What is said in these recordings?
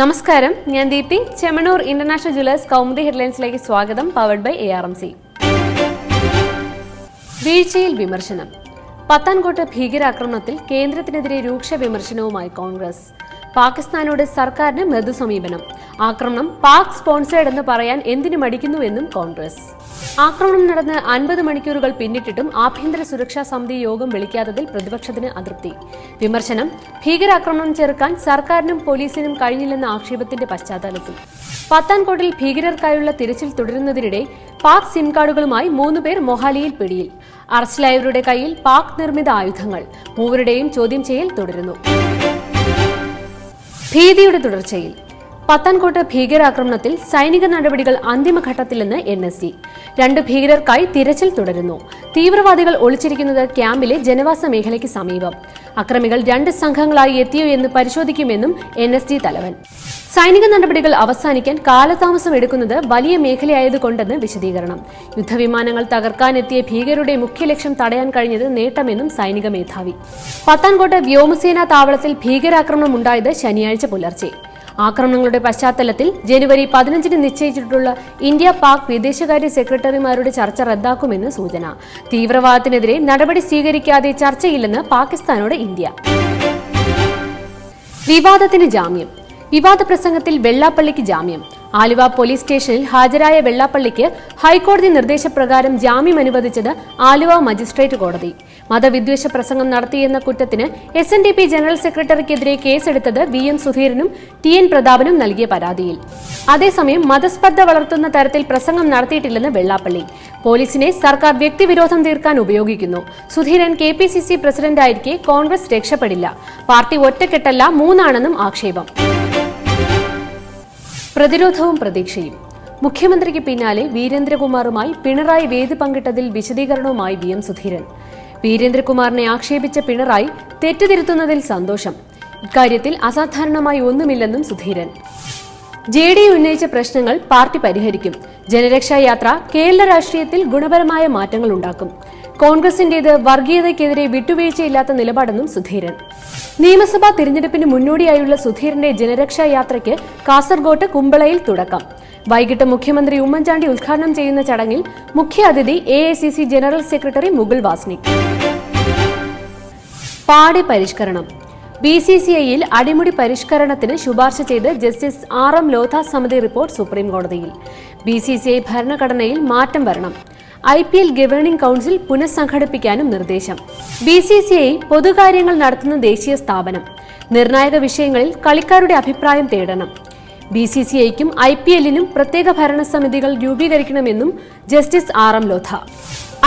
നമസ്കാരം, ഞാൻ Deepthi. Chemmanur international jewellers Kaumudi ഹെഡ്ലൈൻസിലേക്ക് സ്വാഗതം. Powered by ARMC. വീഴ്ചയിൽ വിമർശനം. പത്താൻകോട്ട് ഭീകരാക്രമണത്തിൽ കേന്ദ്രത്തിനെതിരെ രൂക്ഷ വിമർശനവുമായി കോൺഗ്രസ്. പാകിസ്ഥാനോട് സർക്കാരിന് മൃദു സമീപനം. ആക്രമണം പാക് സ്പോൺസേഡ് എന്ന് പറയാൻ എന്തിനു മടിക്കുന്നുവെന്നും കോൺഗ്രസ്. ആക്രമണം നടന്ന് 50 മണിക്കൂറുകൾ പിന്നിട്ടിട്ടും ആഭ്യന്തര സുരക്ഷാ സമിതി യോഗം വിളിക്കാത്തതിൽ പ്രതിപക്ഷത്തിന് അതൃപ്തി. വിമർശനം: ഭീകരാക്രമണം ചെറുക്കാൻ സർക്കാരിനും പോലീസിനും കഴിഞ്ഞില്ലെന്ന ആക്ഷേപത്തിന്റെ പശ്ചാത്തലത്തിൽ പത്താൻകോട്ടിൽ ഭീകരർക്കായുള്ള തിരച്ചിൽ തുടരുന്നതിനിടെ പാക് സിം കാർഡുകളുമായി 3 പേർ മൊഹാലിയിൽ പിടിയിൽ. അറസ്റ്റിലായവരുടെ കയ്യിൽ പാക് നിർമ്മിത ആയുധങ്ങൾ. മൂവരുടെയും ചോദ്യം ചെയ്യൽ തുടരുന്നു. ഭീതിയുടെ തുടർച്ചയിൽ പത്താൻകോട്ട് ഭീകരാക്രമണത്തിൽ സൈനിക നടപടികൾ അന്തിമഘട്ടത്തിലെന്ന് NSG. 2 ഭീകരർക്കായി തിരച്ചിൽ തുടരുന്നു. തീവ്രവാദികൾ ഒളിച്ചിരിക്കുന്നത് ക്യാമ്പിലെ ജനവാസ മേഖലയ്ക്ക് സമീപം. അക്രമികൾ 2 സംഘങ്ങളായി എത്തിയോ എന്ന് പരിശോധിക്കുമെന്നും NSG തലവൻ. സൈനിക നടപടികൾ അവസാനിക്കാൻ കാലതാമസം എടുക്കുന്നത് വലിയ മേഖലയായതുകൊണ്ടെന്ന് വിശദീകരണം. യുദ്ധവിമാനങ്ങൾ തകർക്കാനെത്തിയ ഭീകരരുടെ മുഖ്യ ലക്ഷ്യം തടയാൻ കഴിഞ്ഞത് നേട്ടമെന്നും സൈനിക മേധാവി. പത്താൻകോട്ട് വ്യോമസേനാ താവളത്തിൽ ഭീകരാക്രമണം ഉണ്ടായത് ശനിയാഴ്ച പുലർച്ചെ. ആക്രമണങ്ങളുടെ പശ്ചാത്തലത്തിൽ ജനുവരി 15-ന് നിശ്ചയിച്ചിട്ടുള്ള ഇന്ത്യ പാക് വിദേശകാര്യ സെക്രട്ടറിമാരുടെ ചർച്ച റദ്ദാക്കുമെന്ന് സൂചന. തീവ്രവാദത്തിനെതിരെ നടപടി സ്വീകരിക്കാതെ ചർച്ചയില്ലെന്ന് പാകിസ്ഥാനോട് ഇന്ത്യ. വിവാദത്തിന് ജാമ്യം. വിവാദ പ്രസംഗത്തിൽ വെള്ളാപ്പള്ളിക്ക് ജാമ്യം. ആലുവ പോലീസ് സ്റ്റേഷനിൽ ഹാജരായ വെള്ളാപ്പള്ളിക്ക് ഹൈക്കോടതി നിർദ്ദേശപ്രകാരം ജാമ്യം അനുവദിച്ചത് ആലുവ മജിസ്ട്രേറ്റ് കോടതി. മതവിദ്വേഷ പ്രസംഗം നടത്തിയെന്ന കുറ്റത്തിന് SNDP ജനറൽ സെക്രട്ടറിക്കെതിരെ കേസെടുത്തത് VM സുധീരനും TN പ്രതാപനും നൽകിയ പരാതിയിൽ. അതേസമയം മതസ്പർദ്ധ വളർത്തുന്ന തരത്തിൽ പ്രസംഗം നടത്തിയിട്ടില്ലെന്ന് വെള്ളാപ്പള്ളി. പോലീസിനെ സർക്കാർ വ്യക്തിവിരോധം തീർക്കാൻ ഉപയോഗിക്കുന്നു. സുധീരൻ KPCC പ്രസിഡന്റായിരിക്കെ കോൺഗ്രസ് രക്ഷപ്പെടില്ല. പാർട്ടി ഒറ്റക്കെട്ടല്ല 3 ആക്ഷേപം. പ്രതിരോധവും പ്രതീക്ഷയും. മുഖ്യമന്ത്രിക്ക് പിന്നാലെ വീരേന്ദ്രകുമാറുമായി പിണറായി വേദി പങ്കിട്ടതിൽ വിശദീകരണവുമായി VM സുധീരൻ. വീരേന്ദ്രകുമാറിനെ ആക്ഷേപിച്ച പിണറായി തെറ്റുതിരുത്തുന്നതിൽ സന്തോഷം. ഇക്കാര്യത്തിൽ അസാധാരണമായി ഒന്നുമില്ലെന്നും സുധീരൻ. JDU ഉന്നയിച്ച പ്രശ്നങ്ങൾ പാർട്ടി പരിഹരിക്കും. ജനരക്ഷാ യാത്ര കേരള രാഷ്ട്രീയത്തിൽ ഗുണപരമായ മാറ്റങ്ങൾ ഉണ്ടാക്കും. കോൺഗ്രസിന്റേത് വർഗീയതയ്ക്കെതിരെ വിട്ടുവീഴ്ചയില്ലാത്ത നിലപാടെന്നും സുധീരൻ. നിയമസഭാ തിരഞ്ഞെടുപ്പിന് മുന്നോടിയായുള്ള സുധീരന്റെ ജനരക്ഷാ യാത്രയ്ക്ക് കാസർഗോട്ട് കുമ്പളയിൽ തുടക്കം. വൈകിട്ട് മുഖ്യമന്ത്രി ഉമ്മൻചാണ്ടി ഉദ്ഘാടനം ചെയ്യുന്ന ചടങ്ങിൽ മുഖ്യാതിഥി AICC general secretary Mukul Wasnik. പാടി പരിഷ്കരണം. BCCIയിൽ അടിമുടി പരിഷ്കരണത്തിന് ശുപാർശ ചെയ്ത് ജസ്റ്റിസ് RM ലോധ സമിതി റിപ്പോർട്ട് സുപ്രീംകോടതിയിൽ. BCCI ഭരണഘടനയിൽ മാറ്റം വരണം. IPL ഗവേണിംഗ് കൌൺസിൽ പുനഃസംഘടിപ്പിക്കാനും നിർദ്ദേശം. BCCI പൊതുകാര്യങ്ങൾ നടത്തുന്ന ദേശീയ സ്ഥാപനം. നിർണായക വിഷയങ്ങളിൽ കളിക്കാരുടെ അഭിപ്രായം തേടണം. BCCIക്കും IPLനും പ്രത്യേക ഭരണസമിതികൾ രൂപീകരിക്കണമെന്നും ജസ്റ്റിസ് RM ലോധ.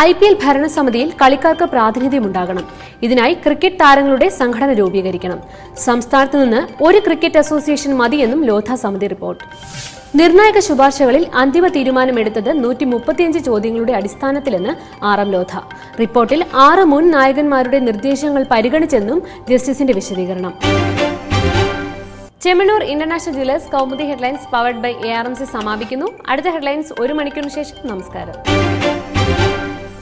IPL ഭരണസമിതിയിൽ കളിക്കാർക്ക് പ്രാതിനിധ്യമുണ്ടാകണം. ഇതിനായി ക്രിക്കറ്റ് താരങ്ങളുടെ സംഘടന രൂപീകരിക്കണം. സംസ്ഥാനത്തു നിന്ന് ഒരു ക്രിക്കറ്റ് അസോസിയേഷൻ മതിയെന്നും ലോധ സമിതി റിപ്പോർട്ട്. നിർണായക ശുപാർശകളിൽ അന്തിമ തീരുമാനമെടുത്തത് 135 ചോദ്യങ്ങളുടെ അടിസ്ഥാനത്തിലെന്ന് RM ലോധ. റിപ്പോർട്ടിൽ 6 മുൻ നായകന്മാരുടെ നിർദ്ദേശങ്ങൾ പരിഗണിച്ചെന്നും ജസ്റ്റിസിന്റെ വിശദീകരണം. Chemmanur international jewellers Kaumudi headlines powered by ARMC സമാപിക്കുന്നു. അടുത്ത ഹെഡ്ലൈൻസ് 1 മണിക്കൂറിന് ശേഷം. നമസ്കാരം.